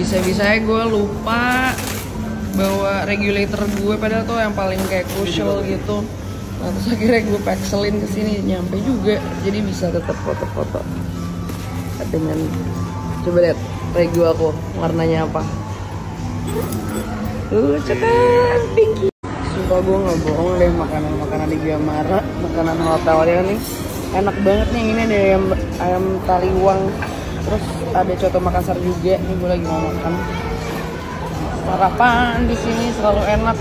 Bisa-bisanya gue lupa bawa regulator gue, padahal tuh yang paling kayak crucial gitu. Nah, terus akhirnya gue pakselin ke sini, nyampe juga, jadi bisa tetap foto-foto dengan. Coba lihat regu aku warnanya apa. Cekan pinky. Sumpah gue nggak bohong deh, makanan di Gamara, makanan hotelnya nih enak banget nih. Ini ada ayam taliwang, terus ada coto Makassar juga. Nih gue lagi mau makan. Sarapan di sini selalu enak.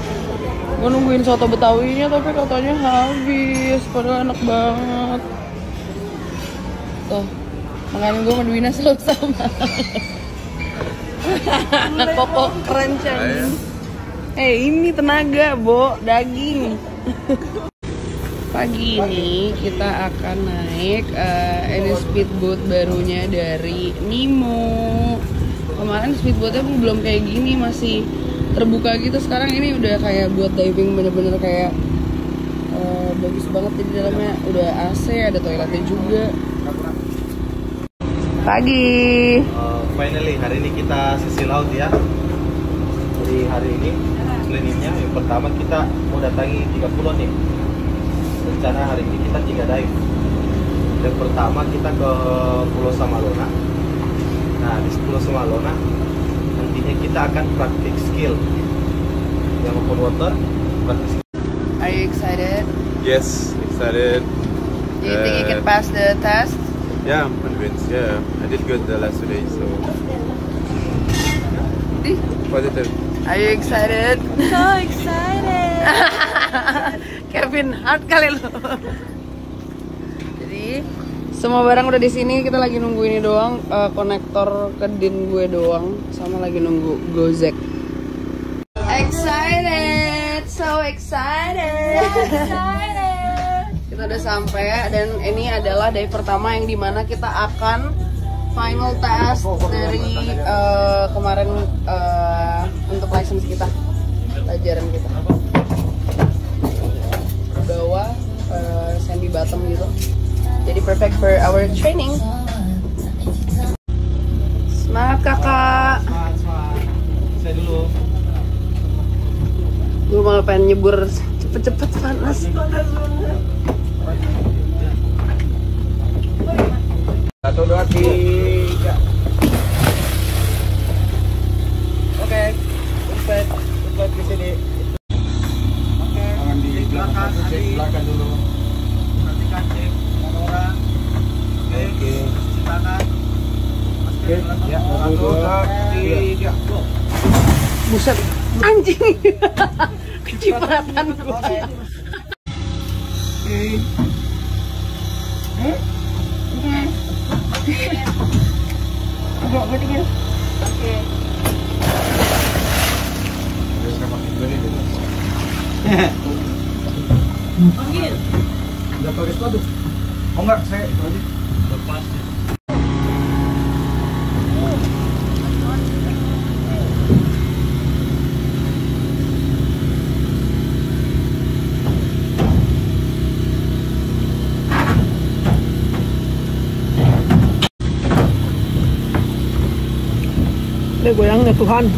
Gue nungguin soto Betawinya tapi katanya habis, padahal enak banget. Tuh, makanan gue sama Dwina selalu sama. Koko kerencang. Ini tenaga, Bo, daging. Pagi ini kita akan naik ini speedboat barunya dari Nemo. Kemarin speedboatnya belum kayak gini, masih terbuka gitu. Sekarang ini udah kayak buat diving, bener-bener kayak bagus banget. Di dalamnya udah AC, ada toiletnya juga. Pagi. Finally hari ini kita sisi laut ya. Jadi hari ini planningnya yang pertama kita mau datangi 3 pulau nih. Rencana hari ini kita 3 dive. Yang pertama kita ke Pulau Samalona. Nah di Pulau Samalona nantinya kita akan praktik skill yang open water, praktik skill. Are you excited? Yes, excited. Do you think you can pass the test? Yeah, I'm convinced. Yeah, I did good the last 2 days, so positive. Are you excited? So excited. Kevin Hart kali lo. Jadi semua barang udah di sini, kita lagi nunggu ini doang, konektor ke din gue doang, sama lagi nunggu Gojek. Excited, so excited. Kita udah sampai dan ini adalah dive pertama yang dimana kita akan final test dari kemarin untuk license kita, pelajaran kita. Bawah sandy bottom gitu. Jadi perfect for our training. Semangat kakak. Saya dulu. Gue malah pengen nyebur cepet-cepet, panas banget. 1, 2, 3. Oke, umpat ke sini. Oke, tangan di belakang, cek belakang dulu. Perhatikan cek orang. Oke, cuci tangan. Oke, ya, 1, 2, 3. Buset, anjing. Kecipratan gue. Agak tinggal. Oke. Panggil. Udah pakai sepatu? Oh enggak, saya itu aja. Lepas. Goyangnya Tuhan.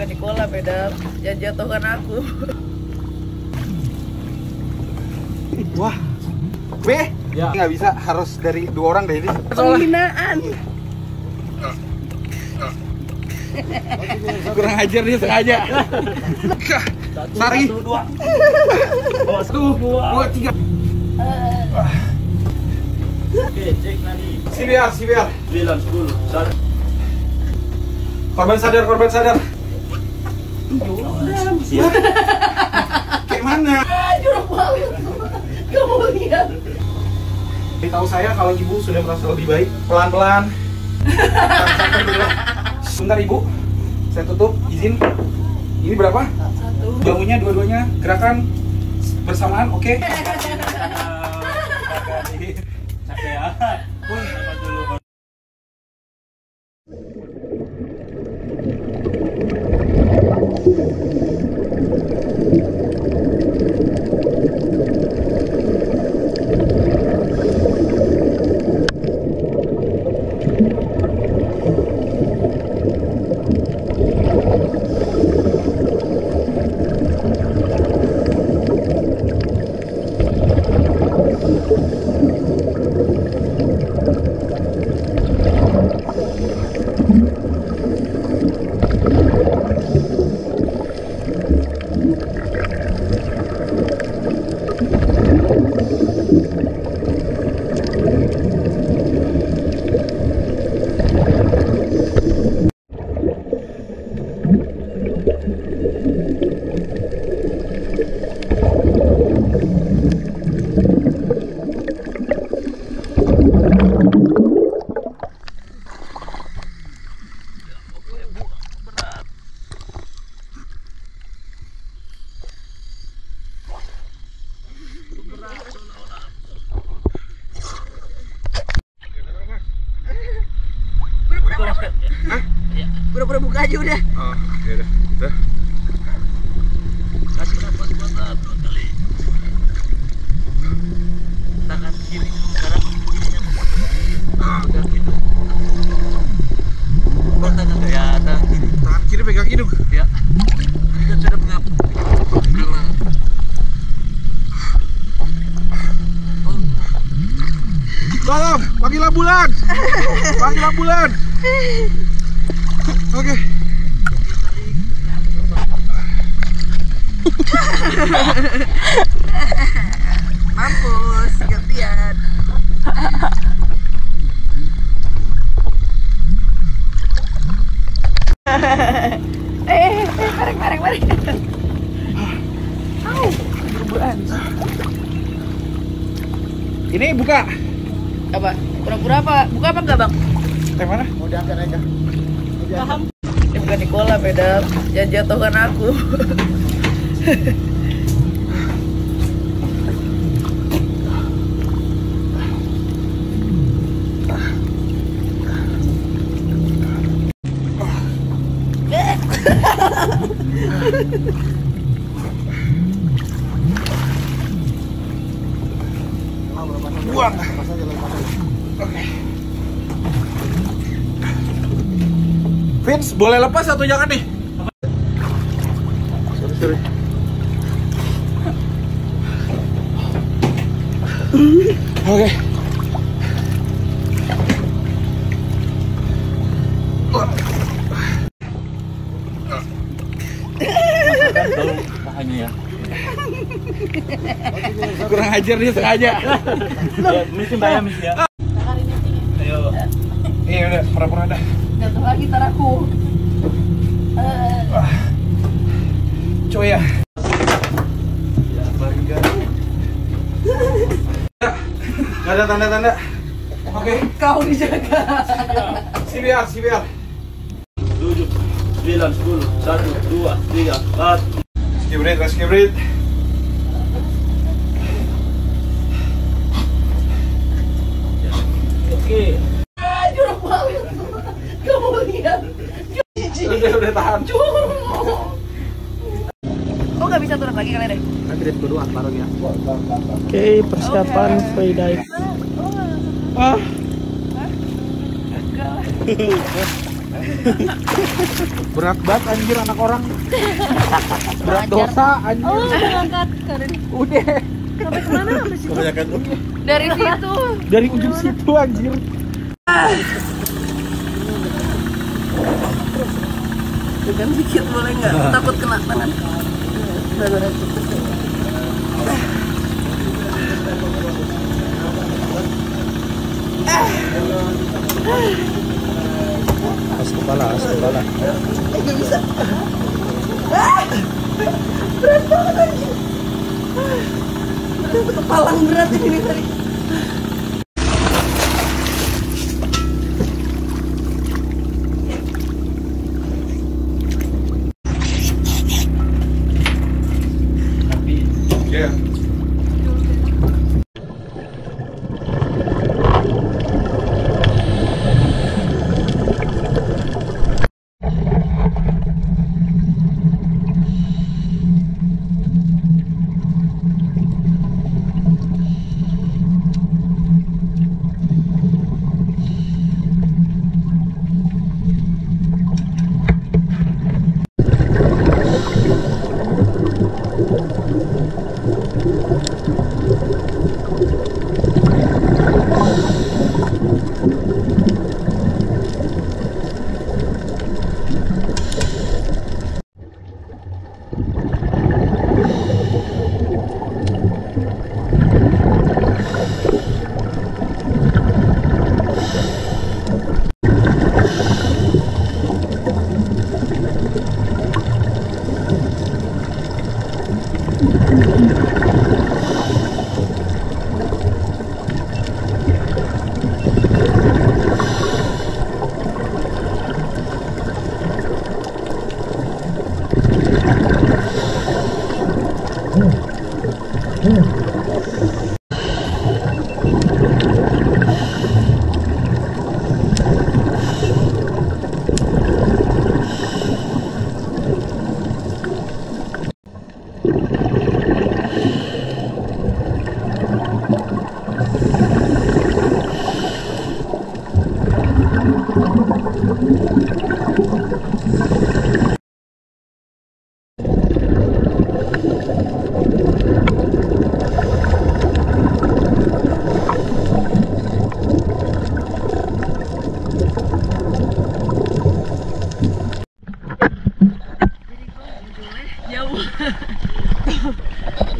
di kolam pedal, jangan jatuhkan aku. Wah, ya. Nggak bisa, harus dari 2 orang deh ini. Penghinaan. Kurang ajar dia sengaja. Sari. 1, 2, 3. Oke, cek nanti. CBR. 9, 10, 1. Korban sadar. Siap. Kayak mana? Jorok banget. Kamu lihat. Tahu saya kalau ibu sudah merasa lebih baik, pelan-pelan. Sebentar ibu, saya tutup, izin. Ini berapa? 1. Jauhnya dua-duanya, gerakan bersamaan, oke? Capek ya. Dulu. Pura-pura buka aja udah. Oh, ya udah. Udah. Kasih nafas buatan 2 kali. Tangan kiri sekarang kirinya pegang hidung. Oh, tangan ya, tangan kiri. Tangan kiri pegang hidung. Ya. Ini kan sudah mengapung. Tolong, panggil ambulan. Oke. Mampus, gantian. Mari. Au, berbulan. Ini buka. Apa? Pura-pura apa? Buka apa enggak, Bang? Yang mana? Mau diangkat aja. Paham. Ini bukan di kolam pedal, jangan jatuhkan aku. Buang. Oke. Vince, boleh lepas atau jangan nih? Sorry. Oke. Pahanya ya. Kurang ajar dia sengaja. Ya, mesti bayar mesti ya. Ayo. Iya udah, pura-pura dah. Jatuh lagi tar aku. Coy ya. Gak ada tanda-tanda. Oke. Kau dijaga. CBR. 7, 9, 10, 1, 2, 3, 4. Rescue breath. Oke. Jorok banget. Kamu lihat. Udah tahan. Oh, nggak bisa turun lagi kalian deh. Nanti dari kedua baru ya. Oke, persiapan freedive. Ah. Berat banget anjir anak orang. Berat dosa anjir. Oh, udah ngangkat Karin. Udah. Sampai kemana? Sampai situ. Kebanyakan udah. Dari situ. Dari ujung situ anjir. Tekan dikit boleh nggak? Takut kena tangan. As kepala. Nggak bisa. Berat banget aja. Udah kepalang berat ini tadi.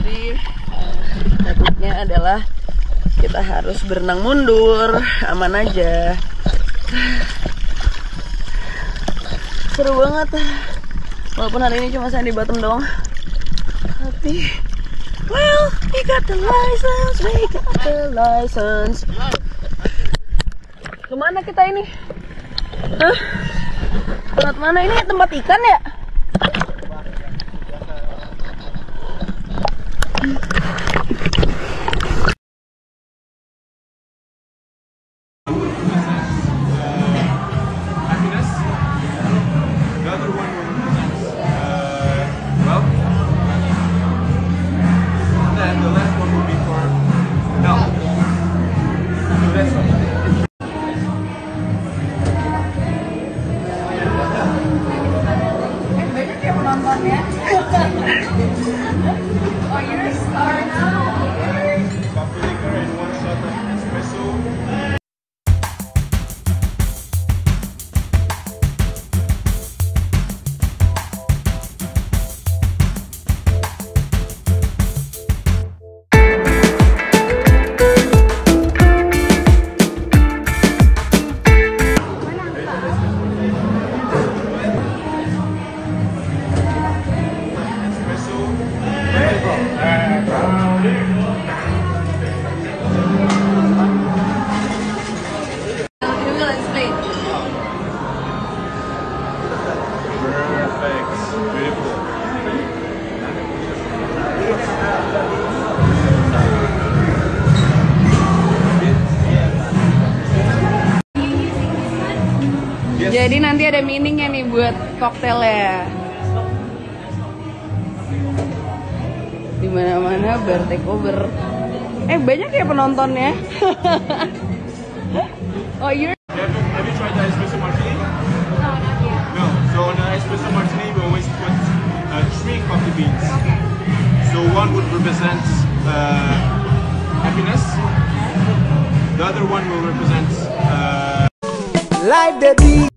Jadi takutnya adalah kita harus berenang mundur, aman aja. Seru banget. Walaupun hari ini cuma saya di Batam doang, tapi well, we got the license. Kemana kita ini? Hah? Tempat mana ini? Tempat ikan ya? Jadi nanti ada meaningnya nih buat koktelnya. Di mana-mana bar takeover. Banyak ya penontonnya. Oh, you're... Have you tried the espresso martini? beans. So one would represent happiness. The other one will represent Life the beat.